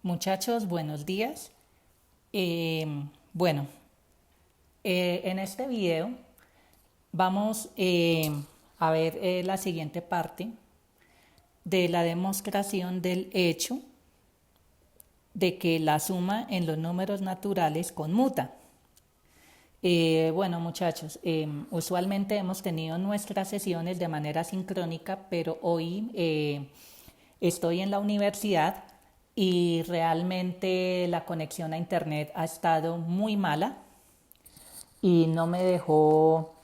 Muchachos, buenos días. Eh, bueno, en este video vamos a ver la siguiente parte de la demostración del hecho de que la suma en los números naturales conmuta. Bueno, muchachos, usualmente hemos tenido nuestras sesiones de manera sincrónica, pero hoy estoy en la universidad y realmente la conexión a internet ha estado muy mala y no me dejó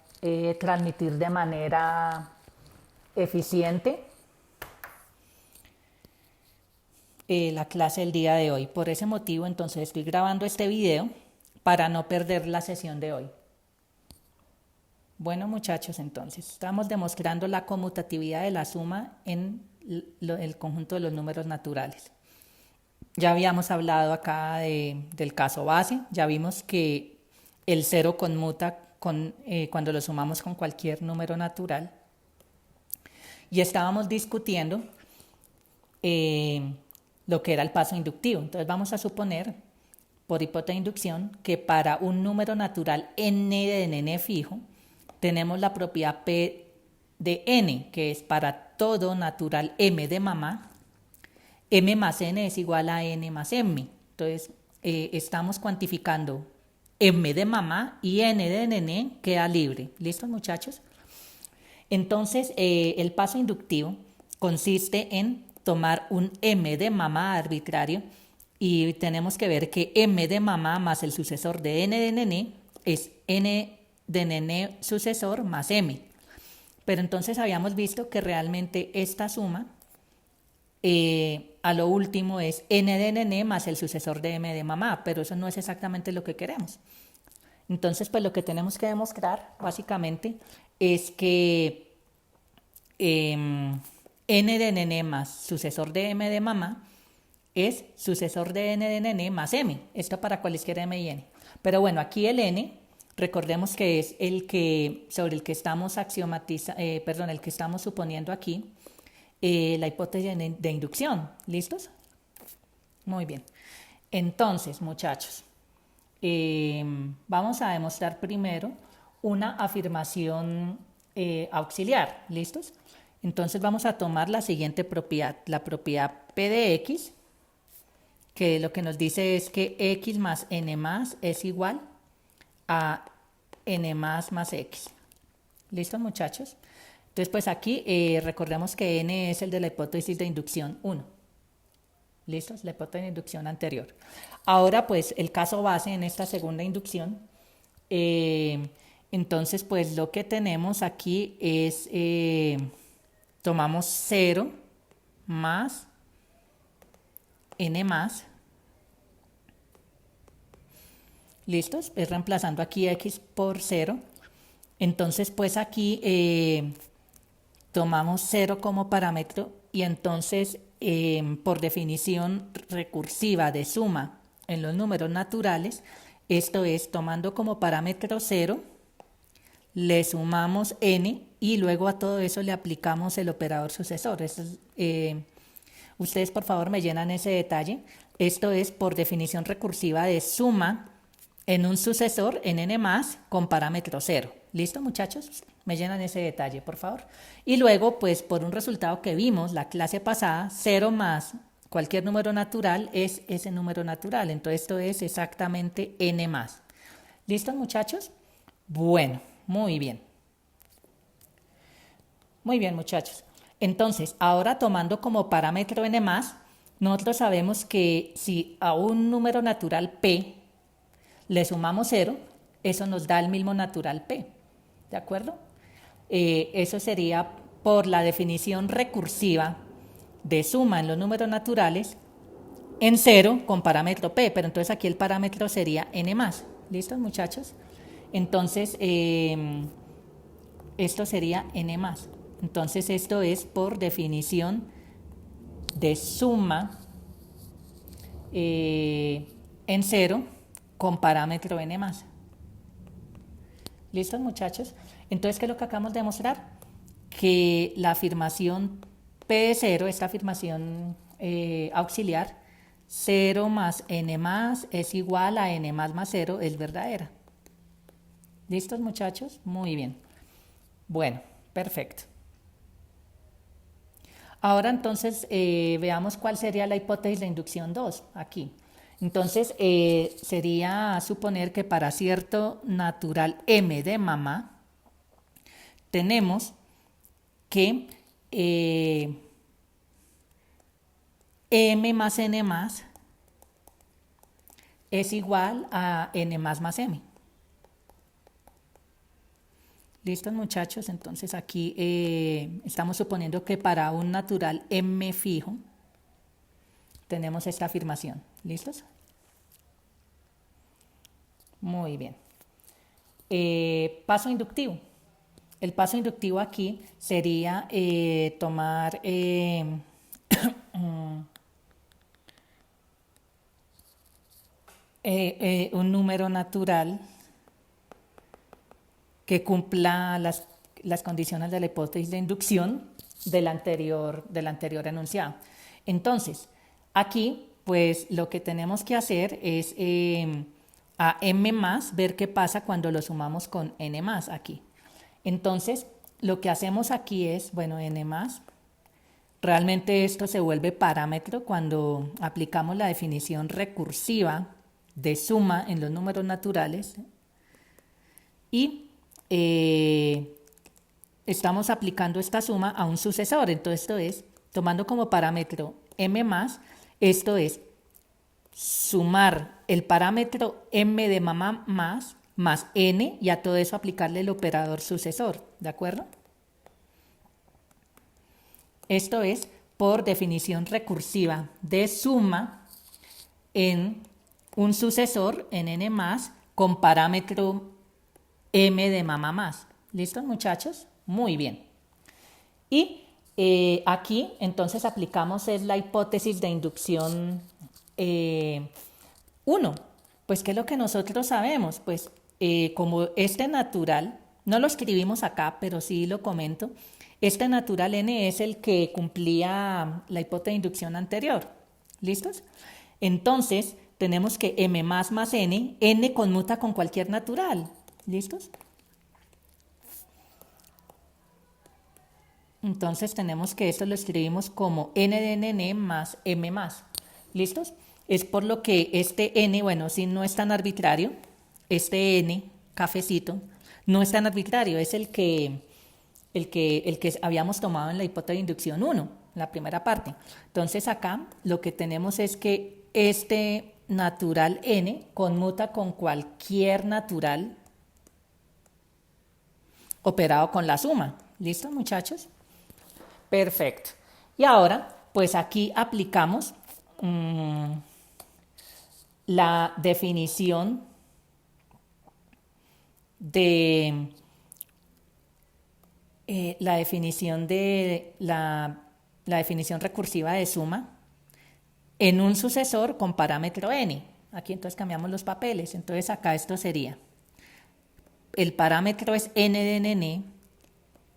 transmitir de manera eficiente la clase del día de hoy. Por ese motivo, entonces estoy grabando este video para no perder la sesión de hoy. Bueno, muchachos, entonces estamos demostrando la conmutatividad de la suma en el conjunto de los números naturales. Ya habíamos hablado acá del caso base, ya vimos que el cero conmuta cuando lo sumamos con cualquier número natural. Y estábamos discutiendo lo que era el paso inductivo. Entonces vamos a suponer, por hipótesis de inducción, que para un número natural n de n fijo, tenemos la propiedad P de n, que es para todo natural m de mamá, m más n es igual a n más m. Entonces, estamos cuantificando m de mamá y n de nene queda libre. ¿Listos, muchachos? Entonces, el paso inductivo consiste en tomar un m de mamá arbitrario y tenemos que ver que m de mamá más el sucesor de n de nene es n de nene sucesor más m. Pero entonces habíamos visto que realmente esta suma a lo último es n de nene más el sucesor de m de mamá, pero eso no es exactamente lo que queremos. Entonces, pues lo que tenemos que demostrar básicamente es que n de nene más sucesor de m de mamá es sucesor de n de nene más m, esto para cualesquiera m y n. Pero bueno, aquí el n, recordemos que es el que sobre el que estamos el que estamos suponiendo aquí la hipótesis de inducción. ¿Listos? Muy bien. Entonces, muchachos, vamos a demostrar primero una afirmación auxiliar. ¿Listos? Entonces vamos a tomar la siguiente propiedad, la propiedad P de X, que lo que nos dice es que X más N más es igual a N más X. ¿Listos, muchachos? Entonces, pues aquí recordemos que N es el de la hipótesis de inducción 1. ¿Listos? La hipótesis de inducción anterior. Ahora, pues, el caso base en esta segunda inducción. Entonces, pues, lo que tenemos aquí es, tomamos 0 más N más. ¿Listos? Es reemplazando aquí X por 0. Entonces, pues, aquí tomamos 0 como parámetro y entonces por definición recursiva de suma en los números naturales, esto es tomando como parámetro 0, le sumamos n y luego a todo eso le aplicamos el operador sucesor. Ustedes por favor me llenan ese detalle. Esto es por definición recursiva de suma en un sucesor en n más con parámetro 0. ¿Listo, muchachos? Me llenan ese detalle, por favor. Y luego, pues por un resultado que vimos la clase pasada, 0 más cualquier número natural es ese número natural. Entonces esto es exactamente n más. ¿Listo, muchachos? Bueno, muy bien. Muy bien, muchachos. Entonces, ahora tomando como parámetro n más, nosotros sabemos que si a un número natural p le sumamos 0, eso nos da el mismo natural p. ¿De acuerdo? Eso sería por la definición recursiva de suma en los números naturales en 0 con parámetro p, pero entonces aquí el parámetro sería n más. ¿Listos, muchachos? Entonces, esto sería n más. Entonces, esto es por definición de suma en 0 con parámetro n más. ¿Listos, muchachos? Entonces, ¿qué es lo que acabamos de demostrar? Que la afirmación P de 0, esta afirmación auxiliar, 0 más n más es igual a n más 0 es verdadera. ¿Listos, muchachos? Muy bien. Bueno, perfecto. Ahora entonces veamos cuál sería la hipótesis de inducción 2 aquí. Entonces sería suponer que para cierto natural m de mamá tenemos que m más n más es igual a n más m. ¿Listos, muchachos? Entonces aquí estamos suponiendo que para un natural m fijo tenemos esta afirmación. ¿Listos? Muy bien. Paso inductivo. El paso inductivo aquí sería tomar un número natural que cumpla las condiciones de la hipótesis de inducción del anterior enunciado. Entonces, aquí, pues lo que tenemos que hacer es a m más ver qué pasa cuando lo sumamos con n más aquí. Entonces, lo que hacemos aquí es, bueno, n más, realmente esto se vuelve parámetro cuando aplicamos la definición recursiva de suma en los números naturales y estamos aplicando esta suma a un sucesor. Entonces esto es, tomando como parámetro m más, esto es sumar el parámetro m de mamá más n y a todo eso aplicarle el operador sucesor, ¿de acuerdo? Esto es por definición recursiva de suma en un sucesor en n más con parámetro m de mamá más. ¿Listos, muchachos? Muy bien. Y aquí entonces aplicamos es la hipótesis de inducción 1. Pues ¿qué es lo que nosotros sabemos? Pues como este natural, no lo escribimos acá, pero sí lo comento, este natural n es el que cumplía la hipótesis de inducción anterior. ¿Listos? Entonces tenemos que m más n conmuta con cualquier natural. ¿Listos? Entonces tenemos que esto lo escribimos como n de n más m más. ¿Listos? Es por lo que este n, bueno, si no es tan arbitrario, este n, cafecito, no es tan arbitrario, es el que habíamos tomado en la hipótesis de inducción 1, la primera parte. Entonces acá lo que tenemos es que este natural n conmuta con cualquier natural operado con la suma. ¿Listo, muchachos? Perfecto. Y ahora, pues aquí aplicamos la definición de la definición recursiva de suma en un sucesor con parámetro n. Aquí entonces cambiamos los papeles. Entonces acá esto sería, el parámetro es n de n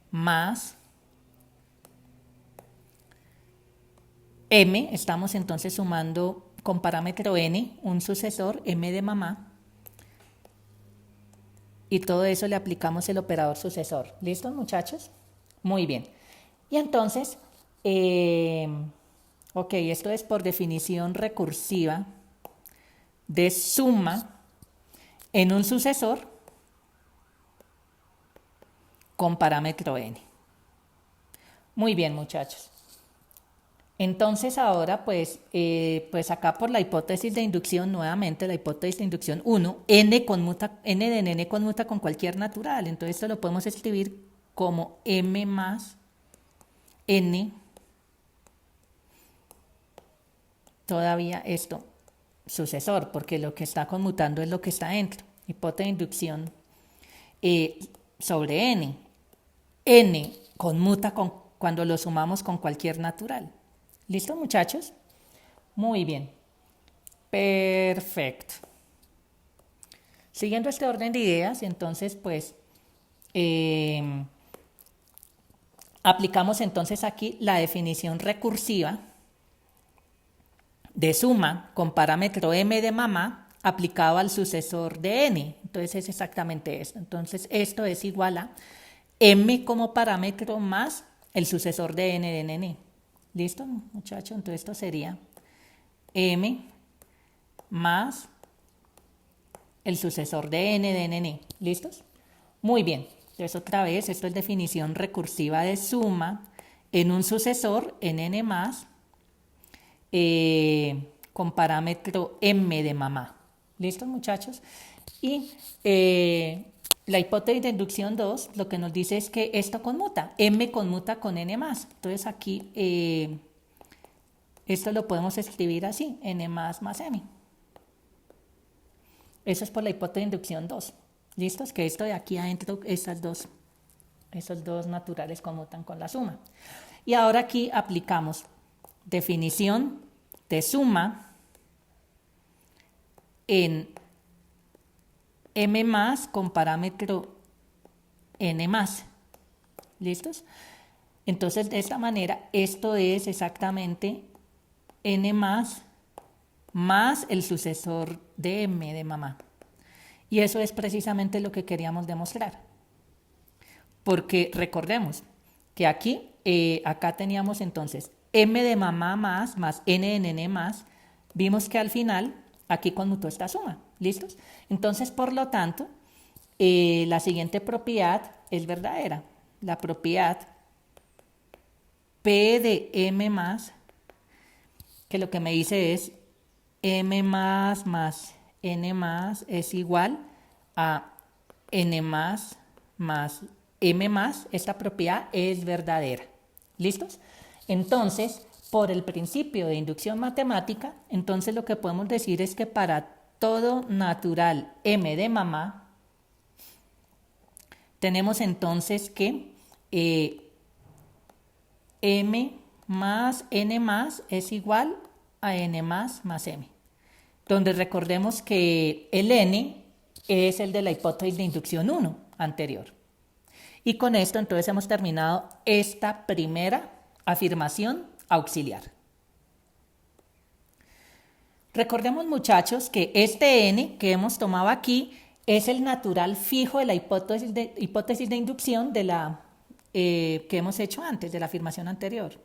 más m, estamos entonces sumando con parámetro n un sucesor m de mamá y todo eso le aplicamos el operador sucesor. ¿Listos, muchachos? Muy bien. Y entonces, ok, esto es por definición recursiva de suma en un sucesor con parámetro n. Muy bien, muchachos. Entonces ahora, pues acá por la hipótesis de inducción, nuevamente la hipótesis de inducción 1, n de n conmuta con cualquier natural. Entonces esto lo podemos escribir como m más n, todavía esto, sucesor, porque lo que está conmutando es lo que está dentro. Hipótesis de inducción sobre n. N conmuta cuando lo sumamos con cualquier natural. ¿Listo, muchachos? Muy bien. Perfecto. Siguiendo este orden de ideas, entonces, pues, aplicamos entonces aquí la definición recursiva de suma con parámetro m de mamá aplicado al sucesor de n. Entonces es exactamente esto. Entonces esto es igual a m como parámetro más el sucesor de n de n. ¿Listo, muchachos? Entonces esto sería m más el sucesor de n de n. ¿Listos? Muy bien. Entonces otra vez, esto es definición recursiva de suma en un sucesor en n más con parámetro m de mamá. ¿Listos, muchachos? Y la hipótesis de inducción 2 lo que nos dice es que esto conmuta, m conmuta con n más. Entonces aquí esto lo podemos escribir así, n más m. Eso es por la hipótesis de inducción 2. ¿Listos? Que esto de aquí adentro, esos dos naturales conmutan con la suma. Y ahora aquí aplicamos definición de suma en m más con parámetro n más. ¿Listos? Entonces, de esta manera, esto es exactamente n más el sucesor de m de mamá. Y eso es precisamente lo que queríamos demostrar. Porque recordemos que aquí, acá teníamos entonces m de mamá más n de nene más. Vimos que al final aquí conmutó esta suma. ¿Listos? Entonces, por lo tanto, la siguiente propiedad es verdadera. La propiedad P de m más, que lo que me dice es m más n más es igual a n más m más. Esta propiedad es verdadera. ¿Listos? Entonces, por el principio de inducción matemática, entonces lo que podemos decir es que para todo natural m de mamá, tenemos entonces que m más n más es igual a n más m. Donde recordemos que el n es el de la hipótesis de inducción 1 anterior. Y con esto entonces hemos terminado esta primera afirmación auxiliar. Recordemos, muchachos, que este n que hemos tomado aquí es el natural fijo de la hipótesis de inducción de la que hemos hecho antes, de la afirmación anterior.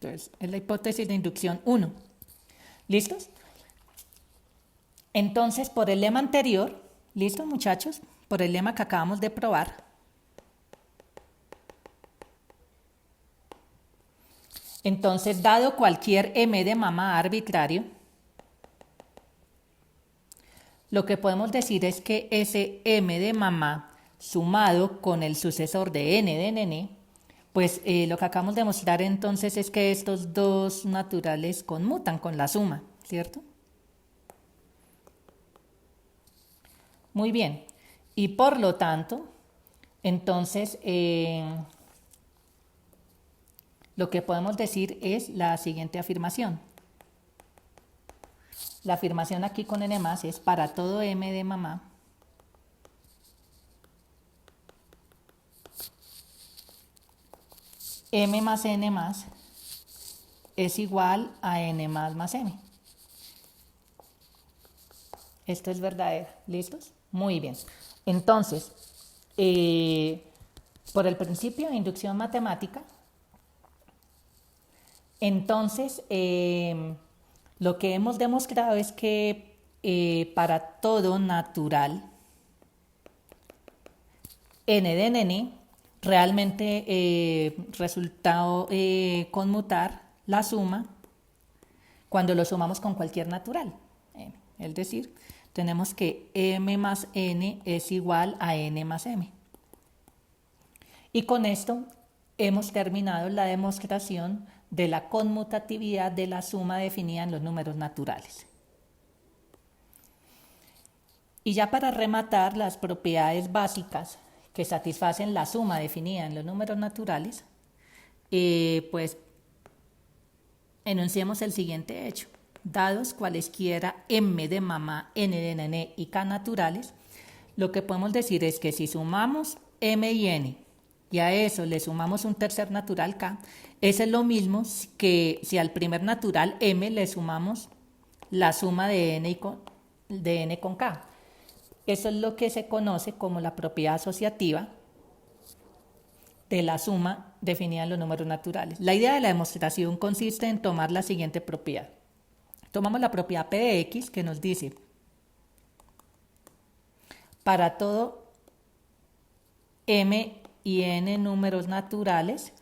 Entonces, es la hipótesis de inducción 1. ¿Listos? Entonces, por el lema anterior, ¿listos, muchachos? Por el lema que acabamos de probar, entonces, dado cualquier m de mamá arbitrario, lo que podemos decir es que ese m de mamá sumado con el sucesor de n de nene, pues lo que acabamos de mostrar entonces es que estos dos naturales conmutan con la suma, ¿cierto? Muy bien. Y por lo tanto, entonces, lo que podemos decir es la siguiente afirmación. La afirmación aquí con n más es para todo m de mamá m más n más es igual a n más m. Esto es verdadero. ¿Listos? Muy bien. Entonces, por el principio de inducción matemática, entonces, lo que hemos demostrado es que para todo natural n de n, realmente resultado conmutar la suma cuando lo sumamos con cualquier natural. Es decir, tenemos que m más n es igual a n más m. Y con esto hemos terminado la demostración de la conmutatividad de la suma definida en los números naturales. Y ya para rematar las propiedades básicas que satisfacen la suma definida en los números naturales, pues enunciemos el siguiente hecho. Dados cualesquiera m de mamá, n de nene y k naturales, lo que podemos decir es que si sumamos m y n y a eso le sumamos un tercer natural k, eso es lo mismo que si al primer natural m le sumamos la suma de n con k. Eso es lo que se conoce como la propiedad asociativa de la suma definida en los números naturales. La idea de la demostración consiste en tomar la siguiente propiedad. Tomamos la propiedad P de X que nos dice, para todo m y n números naturales,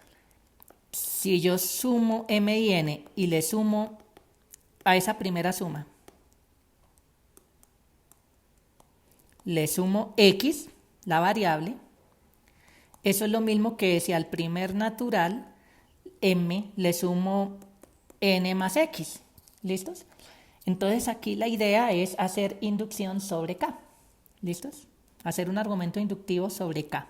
si yo sumo m y n y le sumo a esa primera suma, le sumo x, la variable, eso es lo mismo que si al primer natural m le sumo n más x. ¿Listos? Entonces aquí la idea es hacer inducción sobre k. ¿Listos? Hacer un argumento inductivo sobre k.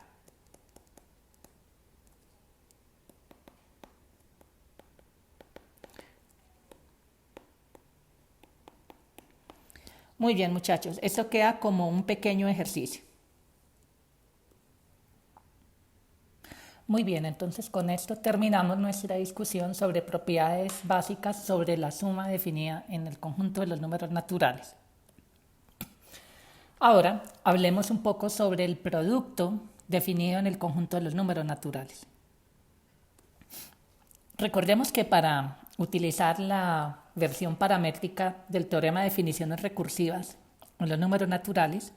Muy bien, muchachos, esto queda como un pequeño ejercicio. Muy bien, entonces con esto terminamos nuestra discusión sobre propiedades básicas sobre la suma definida en el conjunto de los números naturales. Ahora hablemos un poco sobre el producto definido en el conjunto de los números naturales. Recordemos que para utilizar la versión paramétrica del teorema de definiciones recursivas en los números naturales,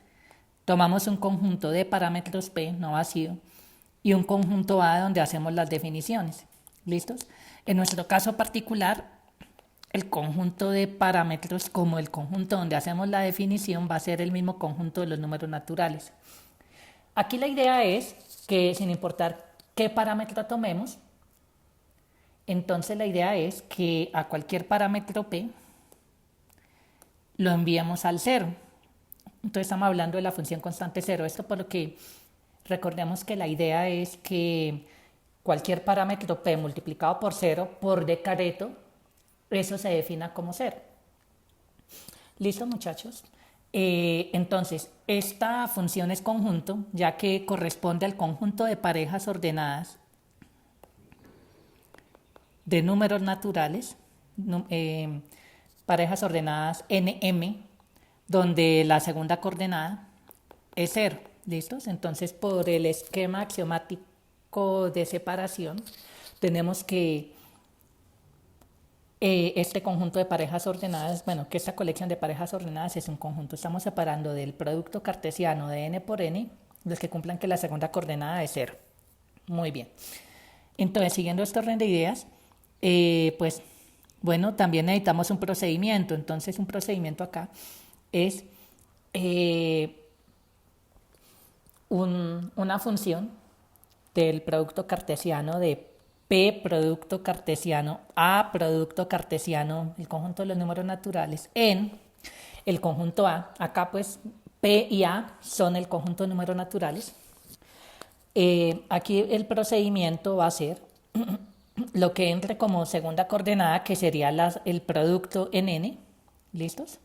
tomamos un conjunto de parámetros P no vacío y un conjunto A donde hacemos las definiciones. ¿Listos? En nuestro caso particular, el conjunto de parámetros como el conjunto donde hacemos la definición va a ser el mismo conjunto de los números naturales. Aquí la idea es que sin importar qué parámetro tomemos, entonces la idea es que a cualquier parámetro P lo enviemos al cero. Entonces estamos hablando de la función constante cero. Esto por lo que recordemos que la idea es que cualquier parámetro P multiplicado por cero por Decareto, eso se defina como cero. ¿Listo, muchachos? Entonces, esta función es conjunto, ya que corresponde al conjunto de parejas ordenadas de números naturales, parejas ordenadas nm, donde la segunda coordenada es 0. ¿Listos? Entonces, por el esquema axiomático de separación, tenemos que este conjunto de parejas ordenadas, que esta colección de parejas ordenadas es un conjunto. Estamos separando del producto cartesiano de n por n los que cumplan que la segunda coordenada es 0. Muy bien. Entonces, siguiendo este orden de ideas, también necesitamos un procedimiento. Entonces, un procedimiento acá es una función del producto cartesiano de P producto cartesiano A producto cartesiano, el conjunto de los números naturales, en el conjunto A. Acá pues P y A son el conjunto de números naturales. Aquí el procedimiento va a ser lo que entre como segunda coordenada, que sería el producto en n. ¿Listos?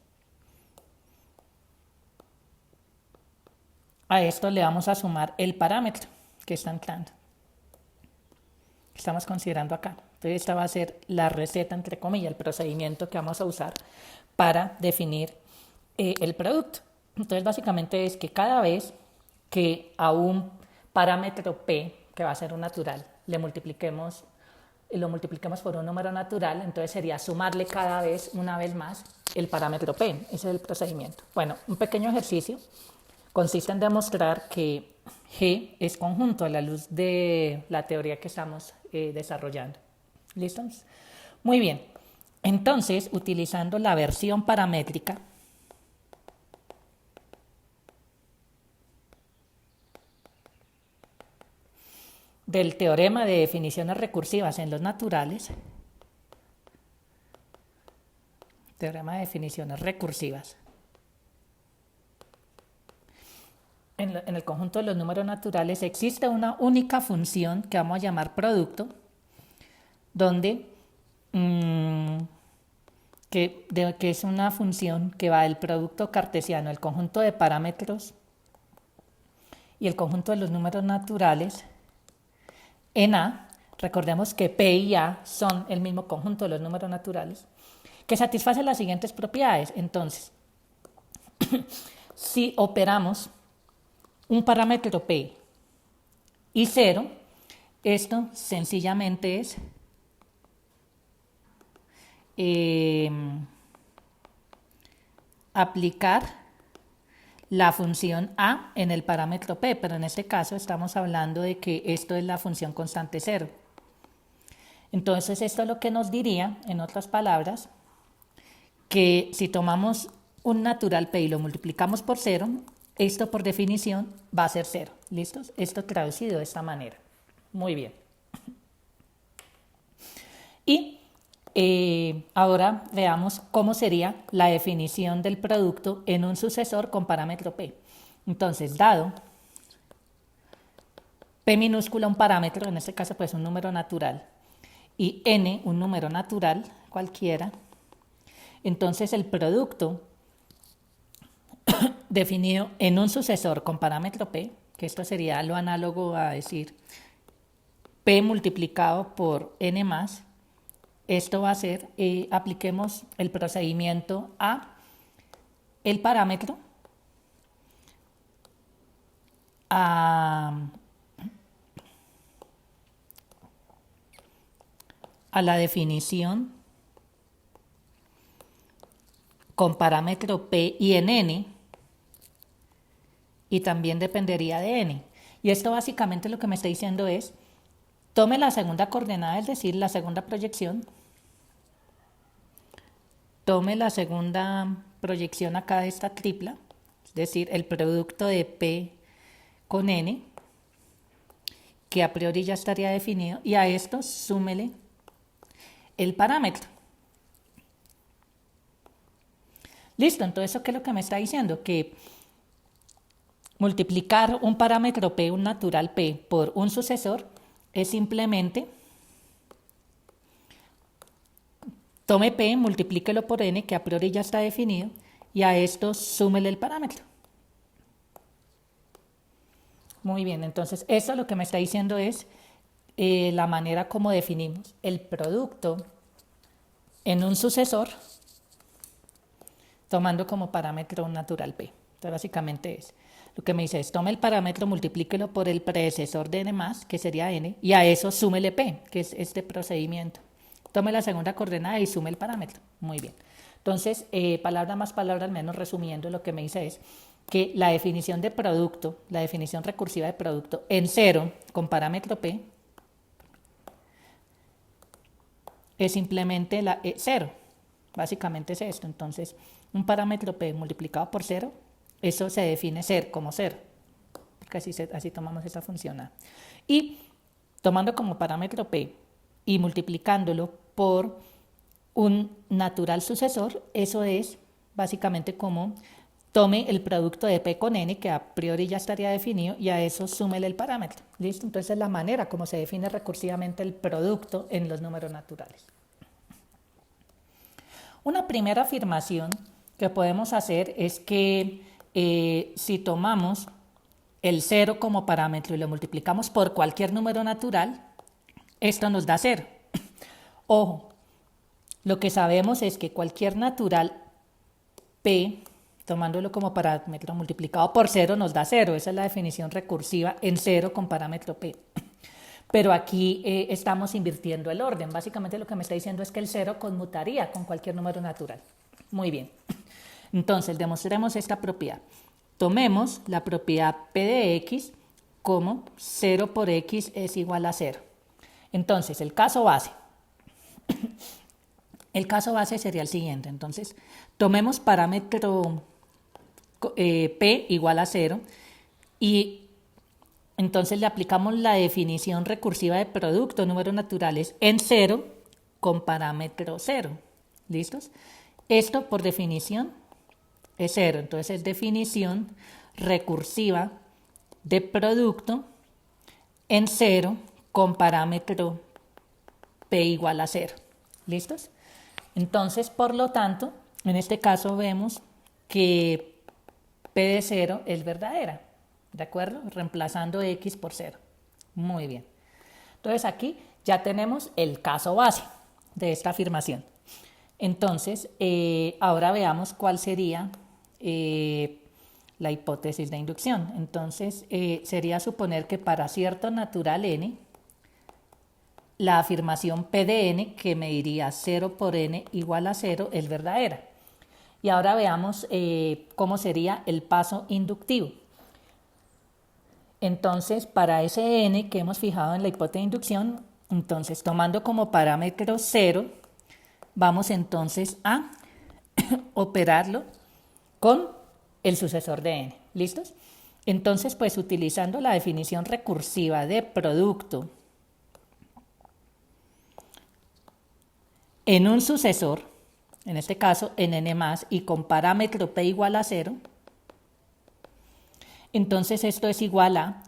A esto le vamos a sumar el parámetro que está entrando. Estamos considerando acá. Entonces esta va a ser la receta, entre comillas, el procedimiento que vamos a usar para definir el producto. Entonces básicamente es que cada vez que a un parámetro P, que va a ser un natural, lo multipliquemos por un número natural, entonces sería sumarle cada vez, una vez más, el parámetro P. Ese es el procedimiento. Bueno, un pequeño ejercicio consiste en demostrar que G es conjunto a la luz de la teoría que estamos desarrollando. ¿Listos? Muy bien. Entonces, utilizando la versión paramétrica, del teorema de definiciones recursivas en los naturales, teorema de definiciones recursivas, en el conjunto de los números naturales existe una única función que vamos a llamar producto, donde que es una función que va del producto cartesiano, el conjunto de parámetros y el conjunto de los números naturales en A, recordemos que P y A son el mismo conjunto de los números naturales, que satisface las siguientes propiedades. Entonces, si operamos un parámetro P y 0, esto sencillamente es aplicar la función A en el parámetro P, pero en este caso estamos hablando de que esto es la función constante 0. Entonces esto es lo que nos diría, en otras palabras, que si tomamos un natural P y lo multiplicamos por 0, esto por definición va a ser 0. ¿Listos? Esto traducido de esta manera. Muy bien. Y ahora veamos cómo sería la definición del producto en un sucesor con parámetro P. Entonces, dado P minúscula un parámetro, en este caso pues un número natural, y N un número natural cualquiera, entonces el producto definido en un sucesor con parámetro P, que esto sería lo análogo a decir P multiplicado por N más, esto va a ser, apliquemos el procedimiento a el parámetro, a la definición con parámetro P y en N, y también dependería de N. Y esto básicamente lo que me está diciendo es, tome la segunda coordenada, es decir, la segunda proyección, tome la segunda proyección acá de esta tripla, es decir, el producto de P con N, que a priori ya estaría definido, y a esto súmele el parámetro. Listo, entonces ¿eso qué es lo que me está diciendo? Que multiplicar un parámetro P, un natural P, por un sucesor es simplemente tome P, multiplíquelo por N, que a priori ya está definido, y a esto súmele el parámetro. Muy bien, entonces eso lo que me está diciendo es la manera como definimos el producto en un sucesor tomando como parámetro un natural P. Entonces básicamente es, lo que me dice es, tome el parámetro, multiplíquelo por el predecesor de N más, que sería N, y a eso súmele P, que es este procedimiento. Tome la segunda coordenada y sume el parámetro. Muy bien. Entonces, palabra más palabra, al menos resumiendo, lo que me dice es que la definición de producto, la definición recursiva de producto en 0 con parámetro P es simplemente la 0. Básicamente es esto. Entonces, un parámetro P multiplicado por 0, eso se define ser como 0. Porque así tomamos esa función A. Y tomando como parámetro P y multiplicándolo por un natural sucesor, eso es básicamente como tome el producto de P con N, que a priori ya estaría definido, y a eso súmele el parámetro. ¿Listo? Entonces es la manera como se define recursivamente el producto en los números naturales. Una primera afirmación que podemos hacer es que si tomamos el 0 como parámetro y lo multiplicamos por cualquier número natural, esto nos da 0. Ojo, lo que sabemos es que cualquier natural P, tomándolo como parámetro multiplicado por 0, nos da 0. Esa es la definición recursiva en 0 con parámetro P. Pero aquí estamos invirtiendo el orden. Básicamente lo que me está diciendo es que el 0 conmutaría con cualquier número natural. Muy bien. Entonces, demostremos esta propiedad. Tomemos la propiedad P de X como 0 por X es igual a 0. Entonces, el caso base. El caso base sería el siguiente. Entonces, tomemos parámetro P igual a 0 y entonces le aplicamos la definición recursiva de producto números naturales en 0 con parámetro 0. ¿Listos? Esto por definición es 0. Entonces es definición recursiva de producto en 0 con parámetro P igual a 0. ¿Listos? Entonces, por lo tanto, en este caso vemos que P de 0 es verdadera. ¿de acuerdo? Reemplazando x por 0. Muy bien. Entonces aquí ya tenemos el caso base de esta afirmación. Entonces, ahora veamos cuál sería la hipótesis de inducción. Entonces, sería suponer que para cierto natural n, la afirmación P de n, que me diría 0 por n igual a 0, es verdadera. Y ahora veamos cómo sería el paso inductivo. Entonces, para ese n que hemos fijado en la hipótesis de inducción, entonces tomando como parámetro 0, vamos entonces a operarlo con el sucesor de n. ¿Listos? Entonces, pues utilizando la definición recursiva de producto en un sucesor, en este caso en n más, y con parámetro p igual a 0, entonces esto es igual a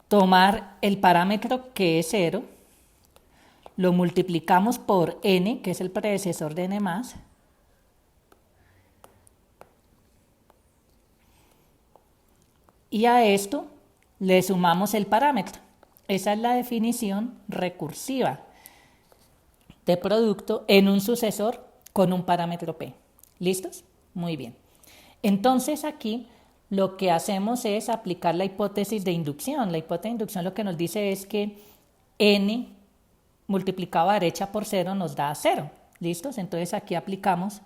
tomar el parámetro que es 0, lo multiplicamos por n, que es el predecesor de n más, y a esto le sumamos el parámetro. Esa es la definición recursiva de producto en un sucesor con un parámetro p. ¿Listos? Muy bien. Entonces aquí lo que hacemos es aplicar la hipótesis de inducción. La hipótesis de inducción lo que nos dice es que n multiplicado a derecha por 0 nos da 0. ¿Listos? Entonces aquí aplicamos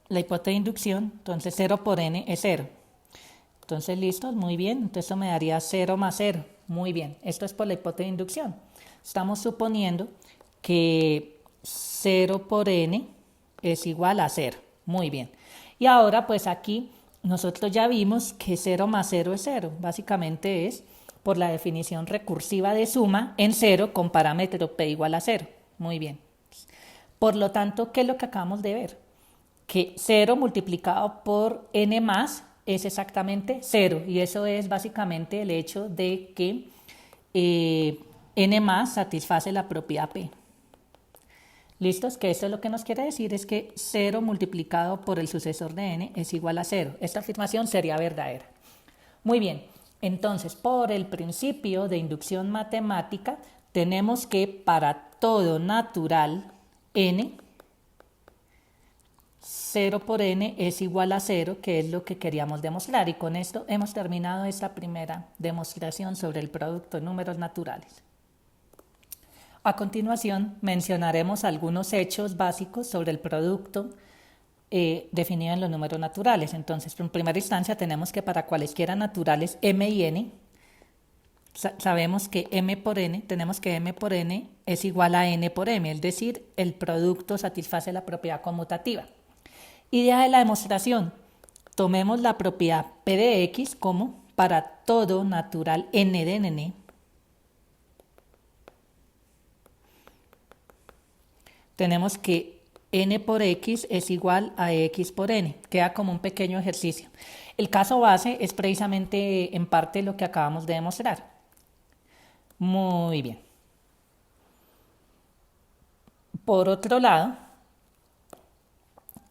la hipótesis de inducción. Entonces 0 por n es 0. Entonces, ¿listos? Muy bien. Entonces eso me daría 0 más 0. Muy bien. Esto es por la hipótesis de inducción. Estamos suponiendo que 0 por n es igual a 0. Muy bien. Y ahora, pues aquí nosotros ya vimos que 0 más 0 es 0. Básicamente es por la definición recursiva de suma en 0 con parámetro p igual a 0. Muy bien. Por lo tanto, ¿qué es lo que acabamos de ver? Que 0 multiplicado por n más es exactamente 0. Y eso es básicamente el hecho de que n más satisface la propiedad p. ¿Listos? Que eso es lo que nos quiere decir, es que 0 multiplicado por el sucesor de n es igual a 0. Esta afirmación sería verdadera. Muy bien, entonces por el principio de inducción matemática tenemos que para todo natural n, 0 por n es igual a 0, que es lo que queríamos demostrar. Y con esto hemos terminado esta primera demostración sobre el producto de números naturales. A continuación mencionaremos algunos hechos básicos sobre el producto definido en los números naturales. Entonces, en primera instancia tenemos que para cualesquiera naturales m y n, sabemos que m por n, tenemos que m por n es igual a n por m, es decir, el producto satisface la propiedad conmutativa. Idea de la demostración. Tomemos la propiedad p de x como para todo natural n de n. Tenemos que n por x es igual a x por n. Queda como un pequeño ejercicio. El caso base es precisamente en parte lo que acabamos de demostrar. Muy bien. Por otro lado,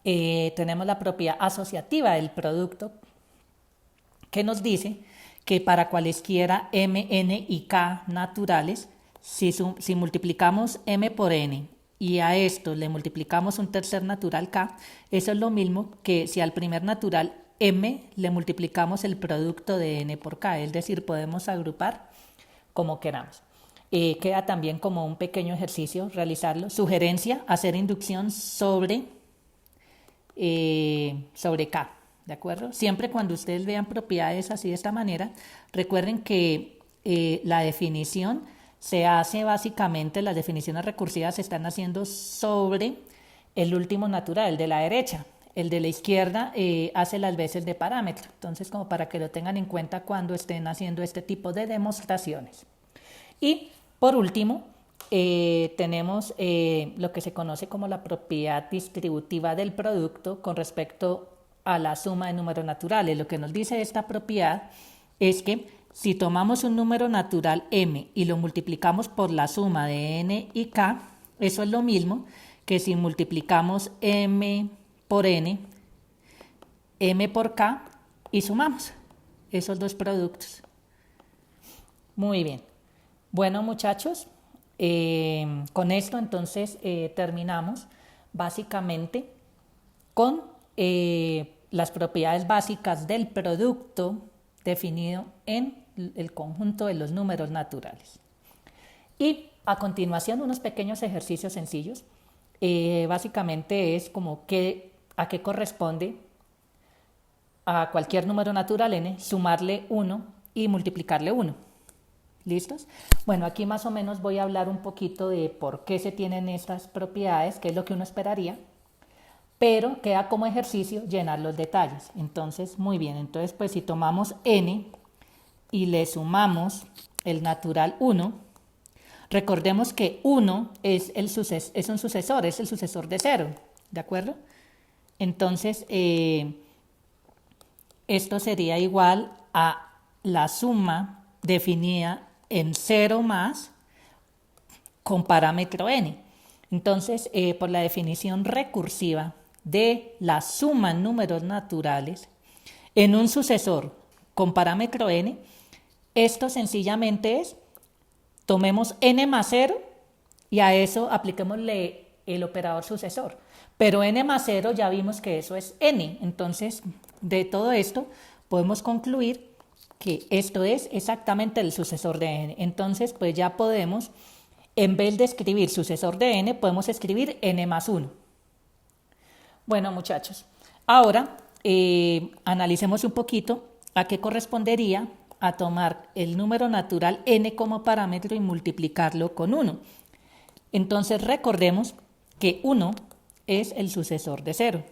tenemos la propiedad asociativa del producto que nos dice que para cualesquiera m, n y k naturales, si multiplicamos m por n y a esto le multiplicamos un tercer natural k, eso es lo mismo que si al primer natural m le multiplicamos el producto de n por k, es decir, podemos agrupar como queramos. Queda también como un pequeño ejercicio realizarlo. Sugerencia, hacer inducción sobre K, ¿de acuerdo? Siempre cuando ustedes vean propiedades así de esta manera, recuerden que la definición se hace básicamente, las definiciones recursivas se están haciendo sobre el último natural, el de la derecha. El de la izquierda hace las veces de parámetro. Entonces, como para que lo tengan en cuenta cuando estén haciendo este tipo de demostraciones. Y por último, tenemos lo que se conoce como la propiedad distributiva del producto con respecto a la suma de números naturales. Lo que nos dice esta propiedad es que si tomamos un número natural m y lo multiplicamos por la suma de n y k, eso es lo mismo que si multiplicamos m por n m por k y sumamos esos dos productos. Muy bien. Bueno, muchachos, con esto entonces terminamos básicamente con las propiedades básicas del producto definido en el conjunto de los números naturales. Y a continuación unos pequeños ejercicios sencillos. Básicamente es como a qué corresponde a cualquier número natural n sumarle 1 y multiplicarle 1. ¿Listos? Bueno, aquí más o menos voy a hablar un poquito de por qué se tienen estas propiedades, qué es lo que uno esperaría, pero queda como ejercicio llenar los detalles. Entonces, muy bien, entonces pues si tomamos n y le sumamos el natural 1, recordemos que 1 es un sucesor, es el sucesor de 0, ¿de acuerdo? Entonces, esto sería igual a la suma definida en 0 más con parámetro n. Entonces, por la definición recursiva de la suma en números naturales en un sucesor con parámetro n, esto sencillamente es, tomemos n más 0 y a eso apliquémosle el operador sucesor. Pero n más 0 ya vimos que eso es n. Entonces, de todo esto podemos concluir que esto es exactamente el sucesor de n. Entonces, pues ya podemos, en vez de escribir sucesor de n, podemos escribir n más 1. Bueno, muchachos, ahora analicemos un poquito a qué correspondería a tomar el número natural n como parámetro y multiplicarlo con 1. Entonces, recordemos que 1 es el sucesor de 0.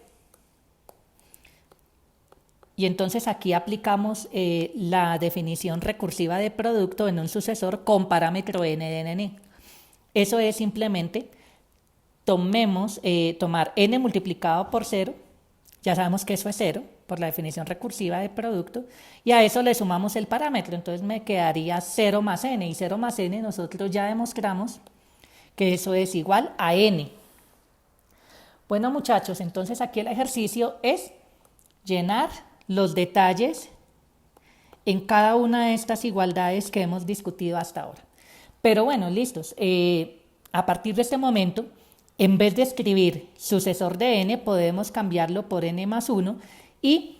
Y entonces aquí aplicamos la definición recursiva de producto en un sucesor con parámetro n de n. Eso es simplemente tomar n multiplicado por 0, ya sabemos que eso es 0 por la definición recursiva de producto, y a eso le sumamos el parámetro, entonces me quedaría 0 más n, y 0 más n nosotros ya demostramos que eso es igual a n. Bueno, muchachos, entonces aquí el ejercicio es llenar los detalles en cada una de estas igualdades que hemos discutido hasta ahora. Pero bueno, listos. A partir de este momento, en vez de escribir sucesor de n, podemos cambiarlo por n más 1 y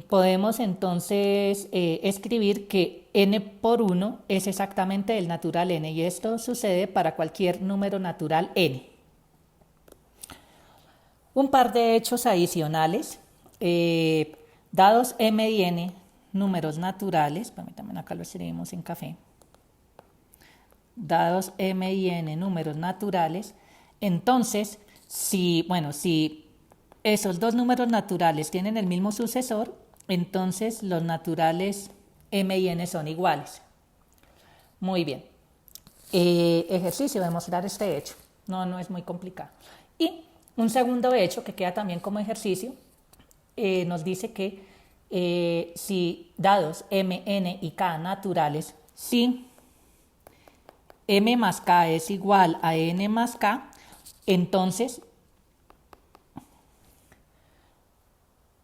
podemos entonces escribir que n por 1 es exactamente el natural n, y esto sucede para cualquier número natural n. Un par de hechos adicionales. Dados m y n números naturales, permítanme, acá lo escribimos en café, dados m y n números naturales, entonces si esos dos números naturales tienen el mismo sucesor, entonces los naturales m y n son iguales. Muy bien. Ejercicio, demostrar este hecho. No es muy complicado. Y un segundo hecho que queda también como ejercicio, nos dice que si dados m, n y k naturales, si m más k es igual a n más k, entonces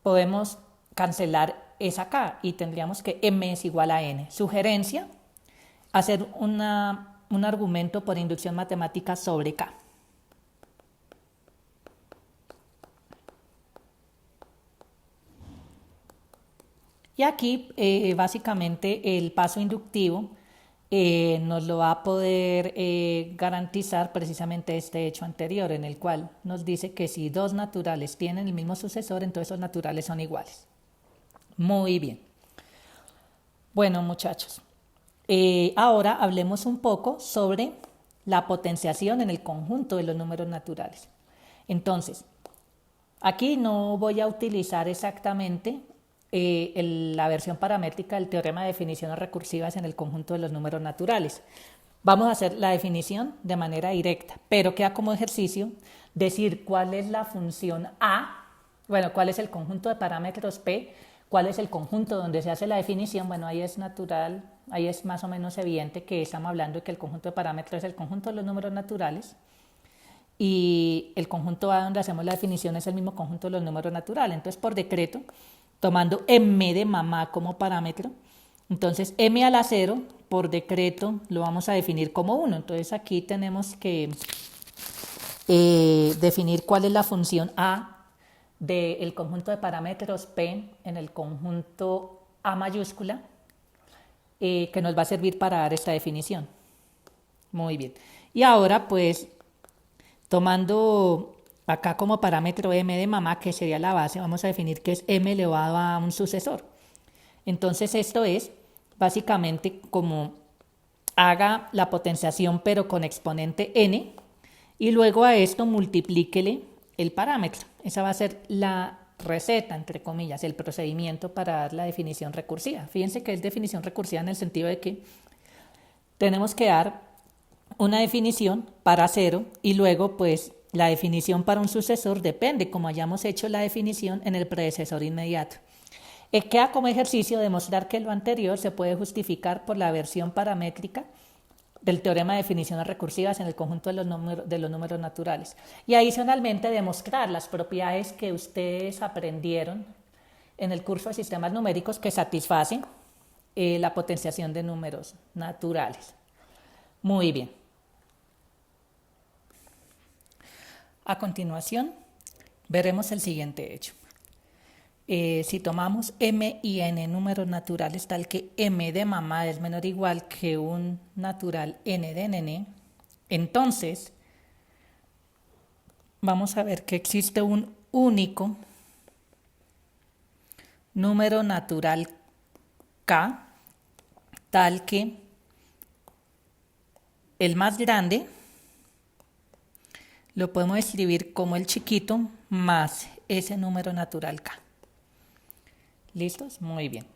podemos cancelar esa k y tendríamos que m es igual a n. Sugerencia, hacer un argumento por inducción matemática sobre k. Y aquí básicamente el paso inductivo nos lo va a poder garantizar precisamente este hecho anterior, en el cual nos dice que si dos naturales tienen el mismo sucesor, entonces los naturales son iguales. Muy bien. Bueno, muchachos, ahora hablemos un poco sobre la potenciación en el conjunto de los números naturales. Entonces, aquí no voy a utilizar exactamente la versión paramétrica del teorema de definiciones recursivas en el conjunto de los números naturales. Vamos a hacer la definición de manera directa, pero queda como ejercicio decir cuál es la función A, cuál es el conjunto de parámetros P, cuál es el conjunto donde se hace la definición. Bueno, ahí es natural, ahí es más o menos evidente que estamos hablando de que el conjunto de parámetros es el conjunto de los números naturales. y el conjunto A donde hacemos la definición es el mismo conjunto de los números naturales. Entonces, por decreto, tomando m de mamá como parámetro, entonces m a la 0, por decreto, lo vamos a definir como 1. Entonces, aquí tenemos que definir cuál es la función A del conjunto de parámetros P en el conjunto A mayúscula, que nos va a servir para dar esta definición. Muy bien. Y ahora, pues, tomando acá como parámetro m de mamá, que sería la base, vamos a definir que es m elevado a un sucesor. Entonces, esto es básicamente como haga la potenciación pero con exponente n, y luego a esto multiplíquele el parámetro. Esa va a ser la receta, entre comillas, el procedimiento para dar la definición recursiva. Fíjense que es definición recursiva en el sentido de que tenemos que dar una definición para 0 y luego pues la definición para un sucesor depende como hayamos hecho la definición en el predecesor inmediato. Queda como ejercicio demostrar que lo anterior se puede justificar por la versión paramétrica del teorema de definiciones recursivas en el conjunto de los números naturales. Y adicionalmente demostrar las propiedades que ustedes aprendieron en el curso de sistemas numéricos que satisfacen la potenciación de números naturales. Muy bien. A continuación, veremos el siguiente hecho. Si tomamos m y n números naturales tal que m de mamá es menor o igual que un natural n de nene, entonces vamos a ver que existe un único número natural k tal que el más grande lo podemos escribir como el chiquito más ese número natural k. ¿Listos? Muy bien.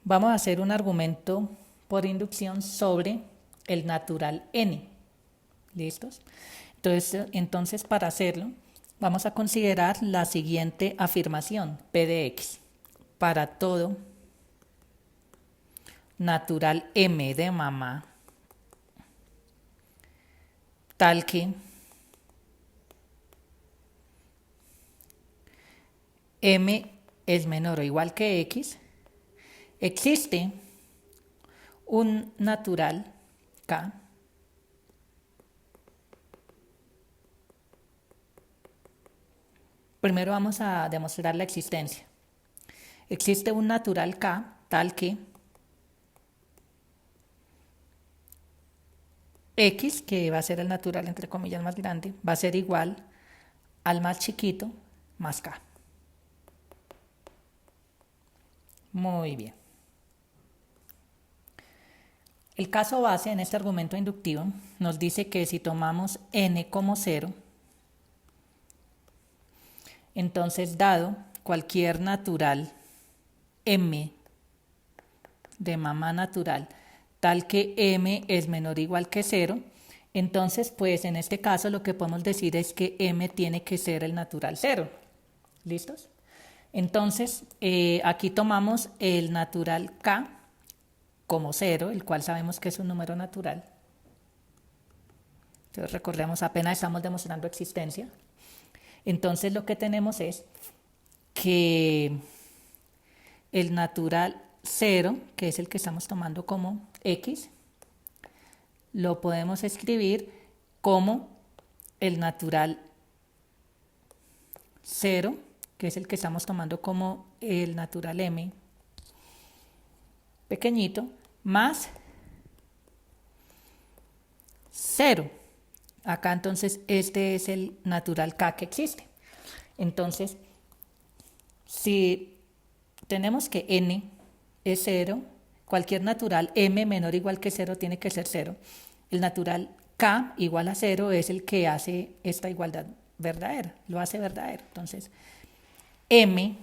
Vamos a hacer un argumento por inducción sobre el natural n. ¿Listos? Entonces, para hacerlo, vamos a considerar la siguiente afirmación, p de x. Para todo natural m de mamá, tal que m es menor o igual que x, existe un natural k Primero vamos a demostrar la existencia. Existe un natural k tal que x, que va a ser el natural entre comillas más grande, va a ser igual al más chiquito más k. Muy bien. El caso base en este argumento inductivo nos dice que si tomamos n como 0, entonces dado cualquier natural m de mamá natural tal que m es menor o igual que 0, entonces pues en este caso lo que podemos decir es que m tiene que ser el natural 0. ¿Listos? Entonces, aquí tomamos el natural k como 0, el cual sabemos que es un número natural. Entonces, recordemos, apenas estamos demostrando existencia. Entonces, lo que tenemos es que el natural 0, que es el que estamos tomando como x, lo podemos escribir como el natural 0, que es el que estamos tomando como el natural m pequeñito, más 0. Acá entonces este es el natural k que existe. Entonces, si tenemos que n es 0, cualquier natural m menor o igual que 0 tiene que ser 0. El natural k igual a 0 es el que hace esta igualdad verdadera, lo hace verdadero. Entonces, m,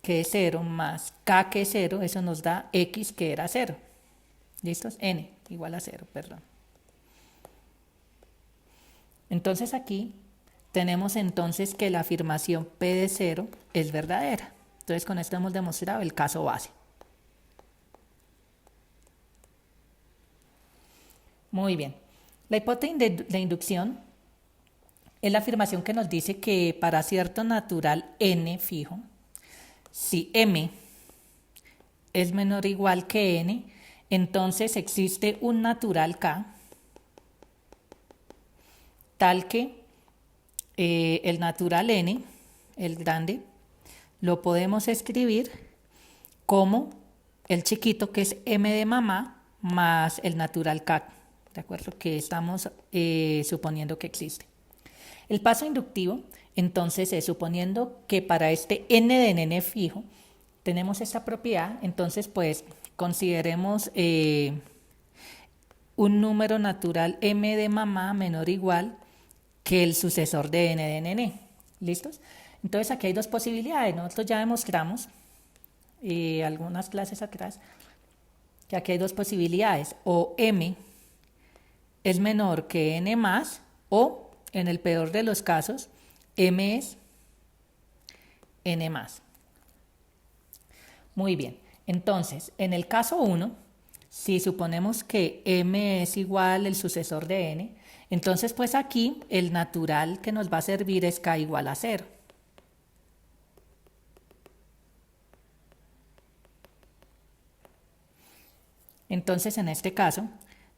que es 0, más k, que es 0, eso nos da x, que era 0. ¿Listos? N igual a 0, perdón. Entonces aquí tenemos entonces que la afirmación p de 0 es verdadera. Entonces con esto hemos demostrado el caso base. Muy bien. La hipótesis de inducción es la afirmación que nos dice que para cierto natural n fijo, si m es menor o igual que n, entonces existe un natural k tal que el natural n, el grande, lo podemos escribir como el chiquito, que es m de mamá, más el natural k, ¿de acuerdo? Que estamos suponiendo que existe. El paso inductivo, entonces, es suponiendo que para este n de nene fijo tenemos esta propiedad, entonces, pues, consideremos un número natural m de mamá menor o igual que el sucesor de n de nene. ¿Listos? Entonces, aquí hay dos posibilidades. Nosotros ya demostramos, algunas clases atrás, que aquí hay dos posibilidades. O m es menor que n más, o, en el peor de los casos, m es n más. Muy bien. Entonces, en el caso 1, si suponemos que m es igual el sucesor de n, entonces pues aquí el natural que nos va a servir es k igual a 0. Entonces en este caso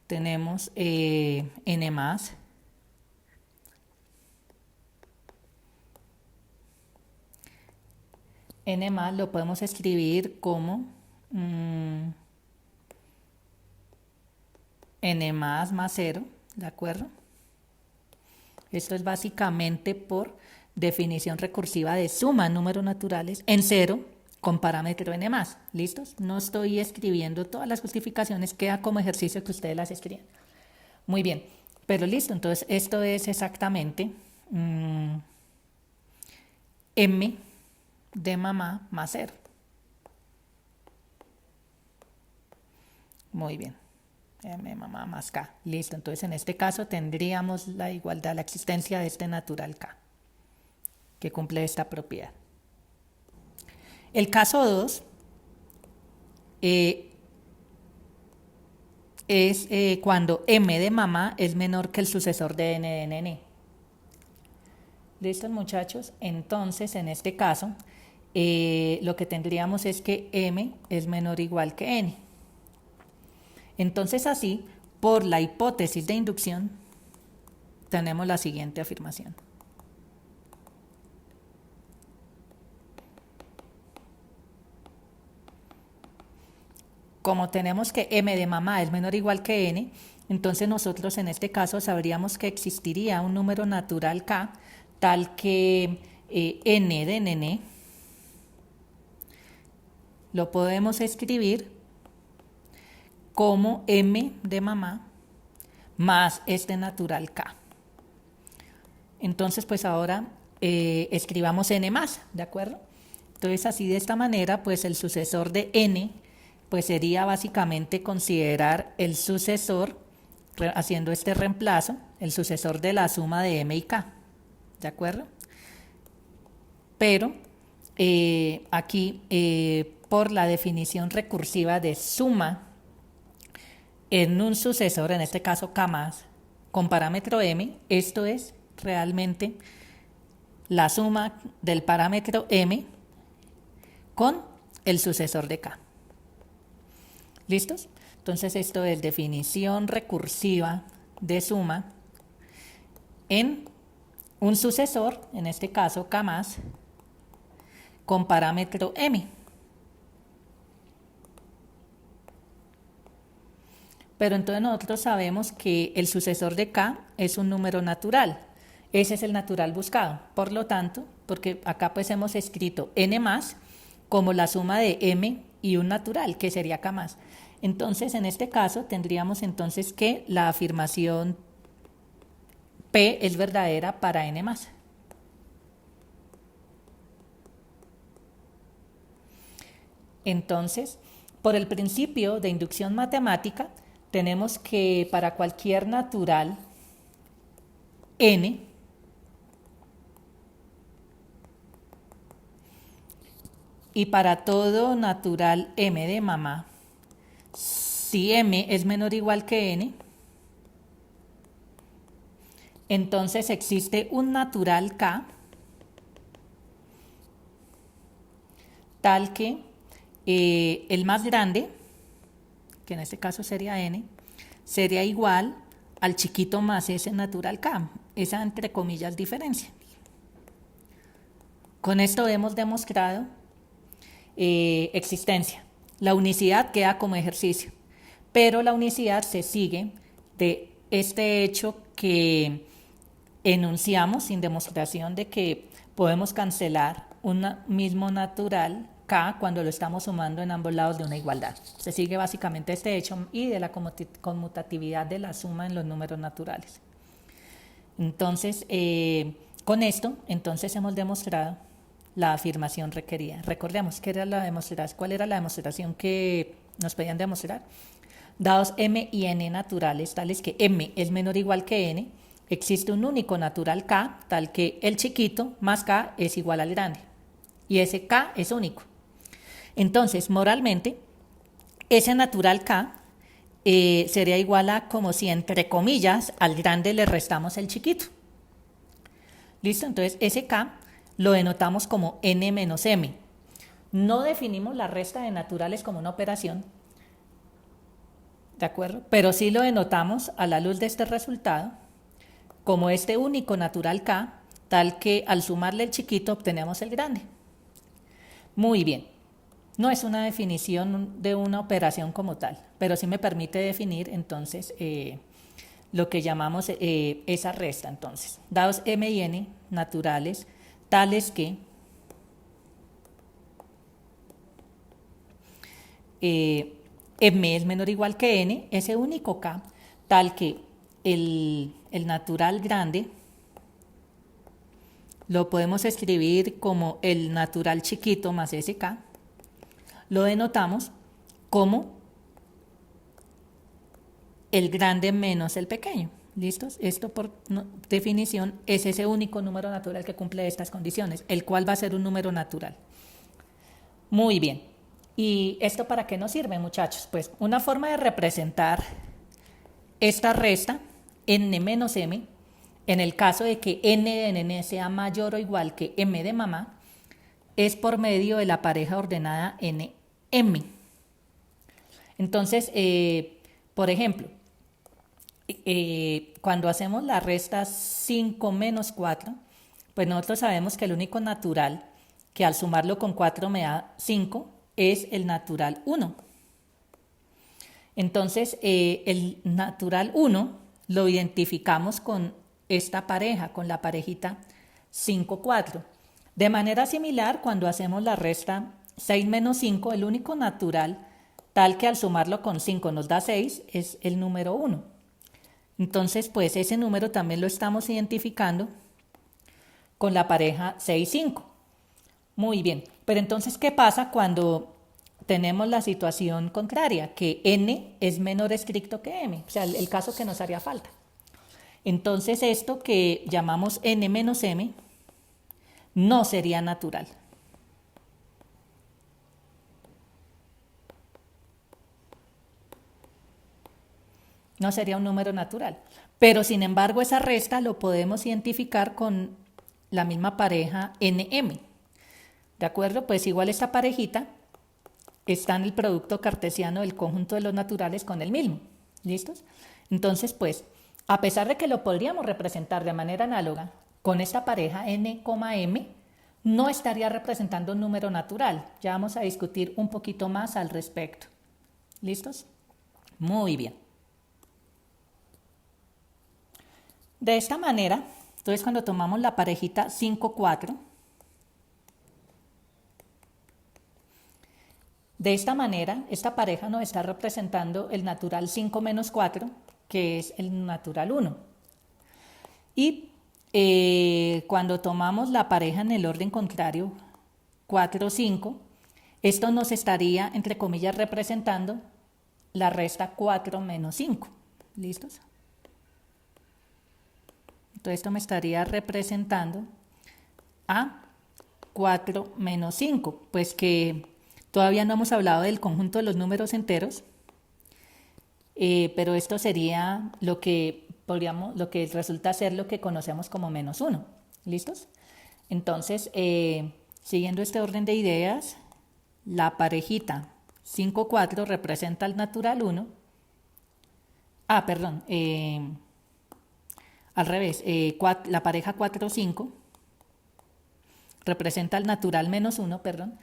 tenemos n más lo podemos escribir como n más 0, ¿de acuerdo? Esto es básicamente por definición recursiva de suma de números naturales en 0 con parámetro n más. ¿Listos? No estoy escribiendo todas las justificaciones, queda como ejercicio que ustedes las escriban. Muy bien, pero listo, entonces esto es exactamente m de mamá más 0. Muy bien. M mamá más k. Listo, entonces en este caso tendríamos la igualdad, la existencia de este natural k, que cumple esta propiedad. El caso 2 es cuando m de mamá es menor que el sucesor de n de nene. ¿Listos, muchachos? Entonces, en este caso, lo que tendríamos es que m es menor o igual que n. Entonces, así, por la hipótesis de inducción, tenemos la siguiente afirmación. Como tenemos que m de mamá es menor o igual que n, entonces nosotros en este caso sabríamos que existiría un número natural k tal que n de nene lo podemos escribir como m de mamá más este natural k. Entonces, pues ahora escribamos n más, ¿de acuerdo? Entonces, así de esta manera, pues el sucesor de n, pues sería básicamente considerar el sucesor, haciendo este reemplazo, el sucesor de la suma de m y k, ¿de acuerdo? Pero aquí, por la definición recursiva de suma en un sucesor, en este caso k más, con parámetro m, esto es realmente la suma del parámetro m con el sucesor de k. ¿Listos? Entonces esto es definición recursiva de suma en un sucesor, en este caso k más, con parámetro m. Pero entonces nosotros sabemos que el sucesor de k es un número natural. Ese es el natural buscado. Por lo tanto, porque acá pues hemos escrito n más como la suma de m y un natural, que sería k más. Entonces, en este caso, tendríamos entonces que la afirmación p es verdadera para n más. Entonces, por el principio de inducción matemática, tenemos que para cualquier natural n, y para todo natural m de mamá, si m es menor o igual que n, entonces existe un natural K tal que el más grande, que en este caso sería n, sería igual al chiquito más ese natural K, esa entre comillas diferencia. Con esto hemos demostrado existencia. La unicidad queda como ejercicio, pero la unicidad se sigue de este hecho que enunciamos sin demostración de que podemos cancelar un mismo natural K cuando lo estamos sumando en ambos lados de una igualdad. Se sigue básicamente este hecho y de la conmutatividad de la suma en los números naturales. Entonces, con esto, entonces hemos demostrado la afirmación requerida. Recordemos ¿qué era la demostración? ¿Cuál era la demostración que nos pedían demostrar? Dados m y n naturales, tales que m es menor o igual que n, existe un único natural K, tal que el chiquito más K es igual al grande. Y ese K es único. Entonces, moralmente, ese natural K sería igual a como si, entre comillas, al grande le restamos el chiquito. ¿Listo? Entonces, ese K lo denotamos como n menos m. No definimos la resta de naturales como una operación, ¿de acuerdo? Pero sí lo denotamos a la luz de este resultado como este único natural K, tal que al sumarle el chiquito obtenemos el grande. Muy bien. No es una definición de una operación como tal, pero sí me permite definir entonces lo que llamamos esa resta. Entonces, dados m y n naturales, tales que m es menor o igual que n, ese único K, tal que el natural grande lo podemos escribir como el natural chiquito más ese K, lo denotamos como el grande menos el pequeño. ¿Listos? Esto por definición es ese único número natural que cumple estas condiciones, el cual va a ser un número natural. Muy bien. ¿Y esto para qué nos sirve, muchachos? Pues una forma de representar esta resta, n menos m, en el caso de que n de nene sea mayor o igual que m de mamá, es por medio de la pareja ordenada nm. Entonces, por ejemplo, cuando hacemos la resta 5 menos 4, pues nosotros sabemos que el único natural que al sumarlo con 4 me da 5 es el natural 1. Entonces, el natural 1 lo identificamos con esta pareja, con la parejita 5, 4. De manera similar, cuando hacemos la resta 6 menos 5, el único natural tal que al sumarlo con 5 nos da 6 es el número 1. Entonces, pues ese número también lo estamos identificando con la pareja 6, 5. Muy bien, pero entonces, ¿qué pasa cuando tenemos la situación contraria? Que n es menor estricto que m, o sea, el caso que nos haría falta. Entonces, esto que llamamos n menos m no sería natural. No sería un número natural. Pero, sin embargo, esa resta lo podemos identificar con la misma pareja nm. ¿De acuerdo? Pues igual esta parejita está en el producto cartesiano del conjunto de los naturales con el mismo. ¿Listos? Entonces, pues, a pesar de que lo podríamos representar de manera análoga con esta pareja n, m, no estaría representando un número natural. Ya vamos a discutir un poquito más al respecto. ¿Listos? Muy bien. De esta manera, entonces cuando tomamos la parejita 5, 4, de esta manera, esta pareja nos está representando el natural 5 menos 4, que es el natural 1. Y cuando tomamos la pareja en el orden contrario, 4, 5, esto nos estaría, entre comillas, representando la resta 4 menos 5. ¿Listos? Entonces esto me estaría representando a 4 menos 5, pues que todavía no hemos hablado del conjunto de los números enteros, pero esto sería lo que lo que resulta ser lo que conocemos como menos 1. ¿Listos? Entonces, siguiendo este orden de ideas, la parejita 5, 4 representa al natural 1. Perdón, al revés, la pareja 4, 5 representa al natural menos 1, perdón.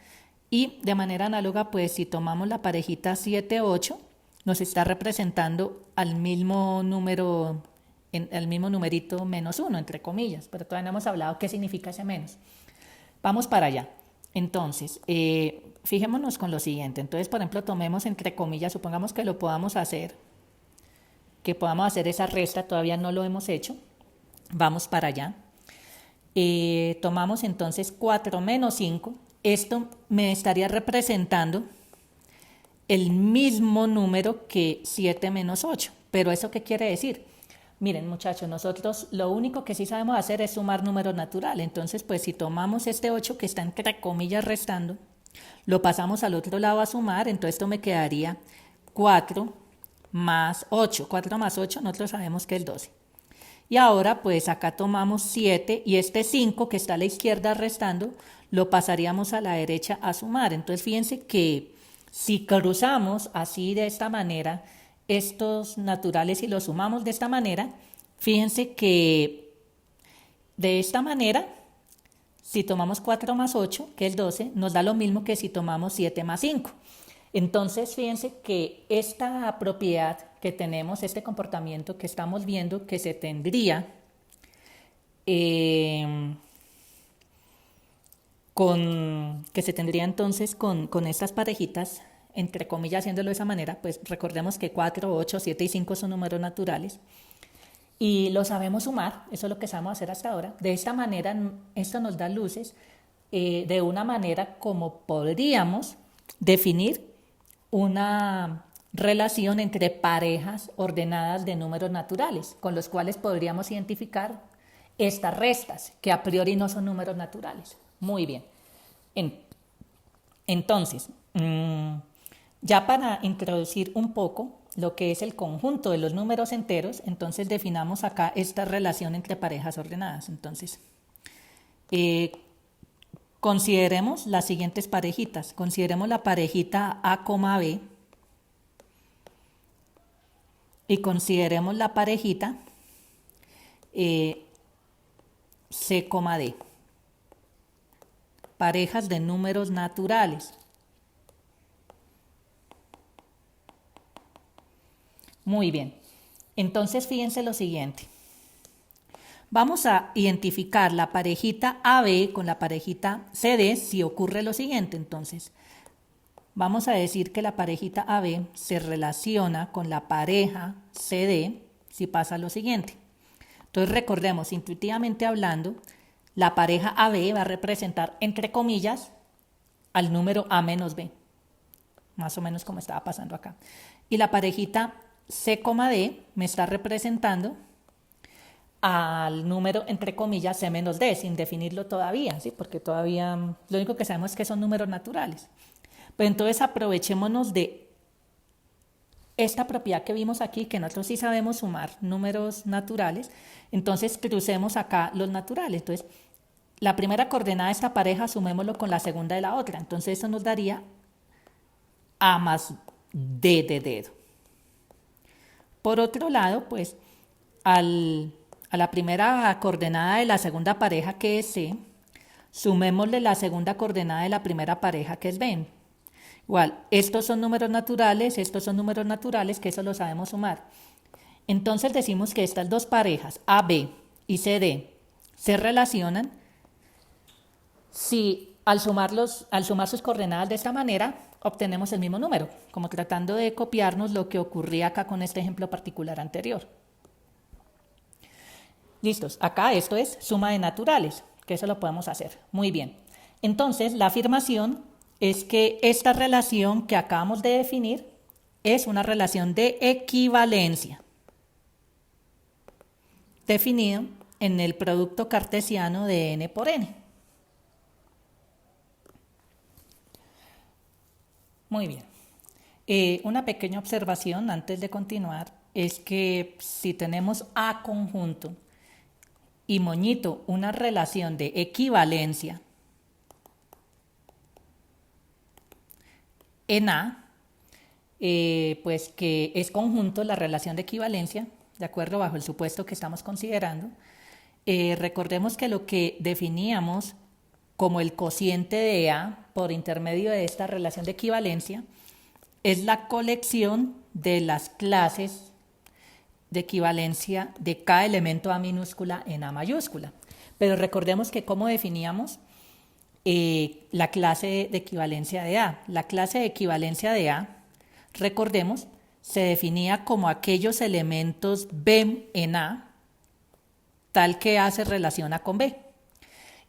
Y de manera análoga, pues si tomamos la parejita 7, 8, nos está representando al mismo número, al mismo numerito menos 1, entre comillas, pero todavía no hemos hablado qué significa ese menos. Vamos para allá. Entonces, fijémonos con lo siguiente. Entonces, por ejemplo, tomemos entre comillas, supongamos que lo podamos hacer, que podamos hacer esa resta, todavía no lo hemos hecho. Vamos para allá. Tomamos entonces 4 menos 5. Esto me estaría representando el mismo número que 7 menos 8. ¿Pero eso qué quiere decir? Miren, muchachos, nosotros lo único que sí sabemos hacer es sumar números naturales. Entonces, pues si tomamos este 8 que está entre comillas restando, lo pasamos al otro lado a sumar, entonces esto me quedaría 4 más 8. 4 más 8 nosotros sabemos que es 12. Y ahora pues acá tomamos 7 y este 5 que está a la izquierda restando, lo pasaríamos a la derecha a sumar. Entonces fíjense que si cruzamos así de esta manera estos naturales y los sumamos de esta manera, fíjense que de esta manera, si tomamos 4 más 8, que es 12, nos da lo mismo que si tomamos 7 más 5. Entonces, fíjense que esta propiedad que tenemos, este comportamiento que estamos viendo que se tendría entonces con estas parejitas, entre comillas, haciéndolo de esa manera, pues recordemos que 4, 8, 7 y 5 son números naturales y lo sabemos sumar, eso es lo que sabemos hacer hasta ahora. De esta manera, esto nos da luces de una manera como podríamos definir una relación entre parejas ordenadas de números naturales, con los cuales podríamos identificar estas restas, que a priori no son números naturales. Muy bien. Entonces, ya para introducir un poco lo que es el conjunto de los números enteros, entonces definamos acá esta relación entre parejas ordenadas. Entonces, consideremos las siguientes parejitas. Consideremos la parejita A, B y consideremos la parejita C, D. Parejas de números naturales. Muy bien. Entonces fíjense lo siguiente. Vamos a identificar la parejita AB con la parejita CD si ocurre lo siguiente. Entonces, vamos a decir que la parejita AB se relaciona con la pareja CD si pasa lo siguiente. Entonces, recordemos, intuitivamente hablando, la pareja AB va a representar, entre comillas, al número A menos B. Más o menos como estaba pasando acá. Y la parejita C, D me está representando al número, entre comillas, C menos D, sin definirlo todavía, ¿sí? Porque todavía lo único que sabemos es que son números naturales. Pues entonces aprovechémonos de esta propiedad que vimos aquí, que nosotros sí sabemos sumar números naturales, entonces crucemos acá los naturales. Entonces, la primera coordenada de esta pareja sumémoslo con la segunda de la otra, entonces eso nos daría A más D de dedo. Por otro lado, pues, a la primera coordenada de la segunda pareja, que es C, sumémosle la segunda coordenada de la primera pareja, que es B. Igual, estos son números naturales, que eso lo sabemos sumar. Entonces decimos que estas dos parejas, AB y CD, se relacionan si al sumar sus coordenadas de esta manera, obtenemos el mismo número, como tratando de copiarnos lo que ocurría acá con este ejemplo particular anterior. Listos, acá esto es suma de naturales, que eso lo podemos hacer. Muy bien. Entonces, la afirmación es que esta relación que acabamos de definir es una relación de equivalencia, definido en el producto cartesiano de n por n. Muy bien. Una pequeña observación antes de continuar. es que si tenemos A conjunto y moñito una relación de equivalencia en A, pues que es conjunto la relación de equivalencia, de acuerdo bajo el supuesto que estamos considerando. Recordemos que lo que definíamos como el cociente de A por intermedio de esta relación de equivalencia es la colección de las clases de equivalencia de cada elemento A minúscula en A mayúscula. Pero recordemos que cómo definíamos la clase de equivalencia de A. La clase de equivalencia de A, recordemos, se definía como aquellos elementos B en A, tal que A se relaciona con B.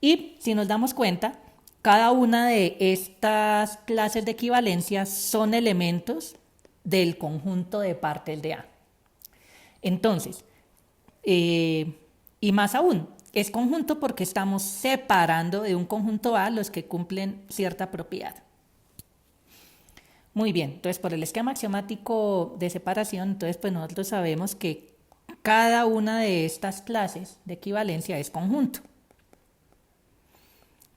Y si nos damos cuenta, cada una de estas clases de equivalencia son elementos del conjunto de partes de A. Entonces, y más aún, es conjunto porque estamos separando de un conjunto A los que cumplen cierta propiedad. Muy bien, entonces por el esquema axiomático de separación, entonces pues nosotros sabemos que cada una de estas clases de equivalencia es conjunto.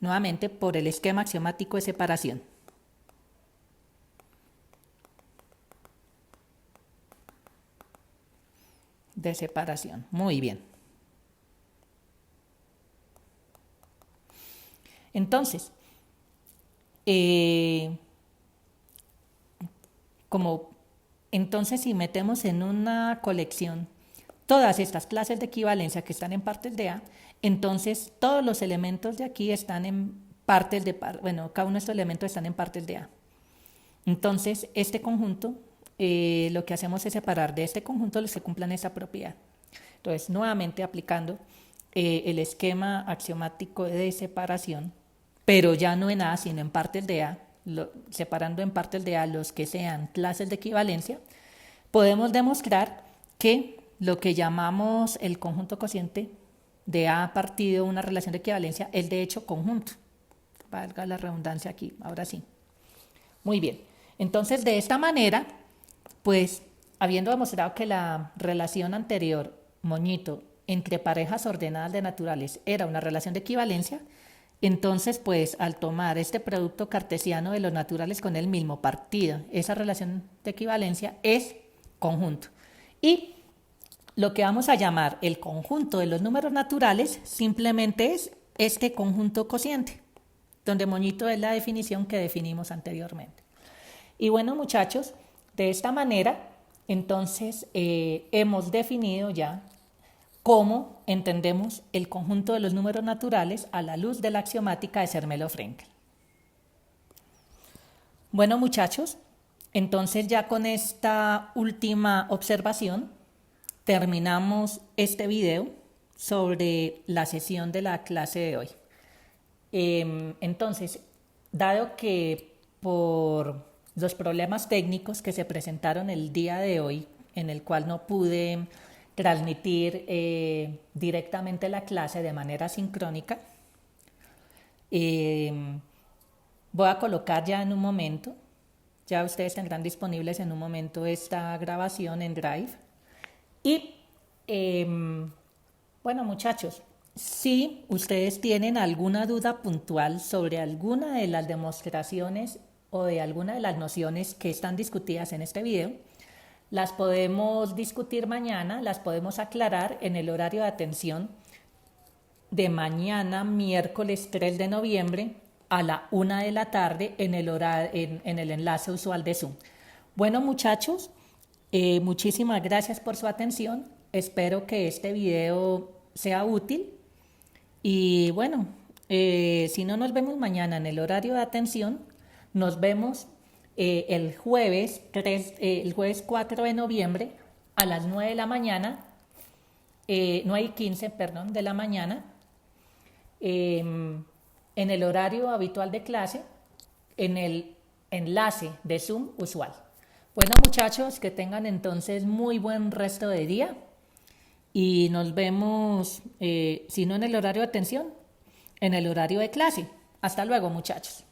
Nuevamente por el esquema axiomático de separación. De separación, muy bien. Entonces, entonces si metemos en una colección todas estas clases de equivalencia que están en partes de A, entonces todos los elementos de aquí están en partes de, bueno, cada uno de estos elementos están en partes de A. Entonces, este conjunto, lo que hacemos es separar de este conjunto los que cumplan esa propiedad. Entonces, nuevamente aplicando el esquema axiomático de separación, pero ya no en A, sino en partes de A, separando en partes de A los que sean clases de equivalencia, podemos demostrar que lo que llamamos el conjunto cociente de A partido una relación de equivalencia es de hecho conjunto. Valga la redundancia aquí, ahora sí. Muy bien, entonces de esta manera, pues habiendo demostrado que la relación anterior, moñito, entre parejas ordenadas de naturales era una relación de equivalencia, entonces pues al tomar este producto cartesiano de los naturales con el mismo partido, esa relación de equivalencia es conjunto. Y lo que vamos a llamar el conjunto de los números naturales simplemente es este conjunto cociente, donde moñito es la definición que definimos anteriormente. Y bueno, muchachos, de esta manera, entonces hemos definido ya cómo entendemos el conjunto de los números naturales a la luz de la axiomática de Zermelo-Fraenkel. Bueno, muchachos, entonces ya con esta última observación terminamos este video sobre la sesión de la clase de hoy. Entonces, dado que por los problemas técnicos que se presentaron el día de hoy, en el cual no pude transmitir directamente la clase de manera sincrónica, voy a colocar ya en un momento, ya ustedes tendrán disponibles en un momento esta grabación en Drive. Y bueno, muchachos, si ustedes tienen alguna duda puntual sobre alguna de las demostraciones o de alguna de las nociones que están discutidas en este video, las podemos discutir mañana, las podemos aclarar en el horario de atención de mañana, miércoles 3 de noviembre, a la 1 de la tarde en el enlace usual de Zoom. Bueno, muchachos, muchísimas gracias por su atención. Espero que este video sea útil. Y bueno, si no nos vemos mañana en el horario de atención, nos vemos el jueves 4 de noviembre a las 9 de la mañana, 9:15, perdón, de la mañana, en el horario habitual de clase, en el enlace de Zoom usual. Bueno, muchachos, que tengan entonces muy buen resto de día y nos vemos, si no en el horario de atención, en el horario de clase. Hasta luego, muchachos.